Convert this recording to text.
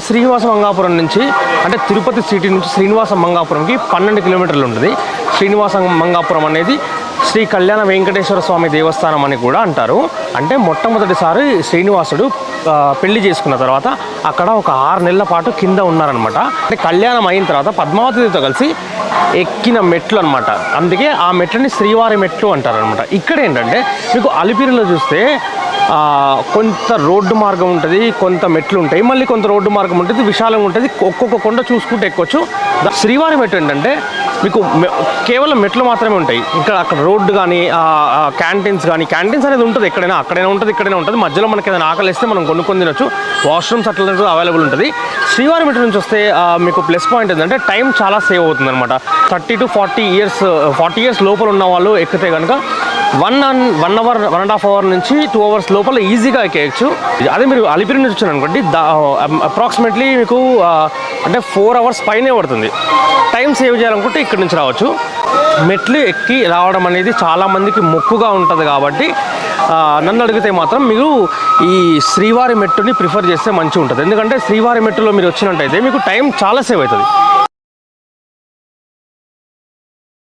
శ్రీనివాస మంగాపురం నుంచి అంటే తిరుపతి సిటీ నుంచి శ్రీనివాస మంగాపురంకి 12 కిలోమీటర్లు ఉంటుంది. శ్రీనివాస మంగాపురం అనేది శ్రీ కళ్యాణ వెంకటేశ్వర స్వామి దేవస్థానం అని కూడా అంటారు. అంటే మొట్టమొదటిసారి శ్రీనివాసుడు పెళ్లి చేసుకున్న తర్వాత అక్కడ ఒక 6 నెలల పాటు కింద ఉన్నారనమాట. అంటే కళ్యాణం అయిన తర్వాత పద్మావతితో కలిసి ఎక్కిన మెట్లు అనమాట. అందుకే ఆ మెట్లని శ్రీవారి మెట్లు అంటారనమాట. ఇక్కడ ఏంటంటే మీకు అలిపిరిలో చూస్తే కొంత రోడ్డు మార్గం ఉంటుంది, కొంత మెట్లు ఉంటాయి, మళ్ళీ కొంత రోడ్డు మార్గం ఉంటుంది, విశాలంగా ఉంటుంది. ఒక్కొక్క కొండ చూసుకుంటూ ఎక్కొచ్చు. శ్రీవారి మెట్టు ఏంటంటే మీకు కేవలం మెట్లు మాత్రమే ఉంటాయి. ఇక్కడ అక్కడ రోడ్డు కానీ క్యాంటీన్స్ అనేది ఉంటుంది, అక్కడైనా ఉంటుంది, ఇక్కడైనా ఉంటుంది. మధ్యలో మనకి ఏదైనా ఆకలిస్తే మనం కొనుక్కొని తినొచ్చు. వాష్రూమ్స్ అట్లా అవైలబుల్ ఉంటుంది. శ్రీవారి మెట్టు నుంచి వస్తే మీకు ప్లస్ పాయింట్ ఏంటంటే టైం చాలా సేవ్ అవుతుంది అనమాట. 30 to 40 ఇయర్స్ లోపల ఉన్న వాళ్ళు ఎక్కితే కనుక 1 అవర్ 1.5 అవర్ నుంచి 2 అవర్స్ లోపల ఈజీగా ఎక్కేయచ్చు. అదే మీరు అలిపిరి నుంచి వచ్చాను అనుకోండి, అప్రాక్సిమేట్లీ మీకు అంటే 4 అవర్స్ పైనే పడుతుంది. టైం సేవ్ చేయాలనుకుంటే ఇక్కడ నుంచి రావచ్చు. మెట్లు ఎక్కి రావడం అనేది చాలామందికి మొక్కుగా ఉంటుంది కాబట్టి నన్ను అడిగితే మాత్రం మీరు ఈ శ్రీవారి మెట్టుని ప్రిఫర్ చేస్తే మంచిగా ఉంటుంది. ఎందుకంటే శ్రీవారి మెట్టులో మీరు వచ్చినట్టయితే మీకు టైం చాలా సేవ్ అవుతుంది.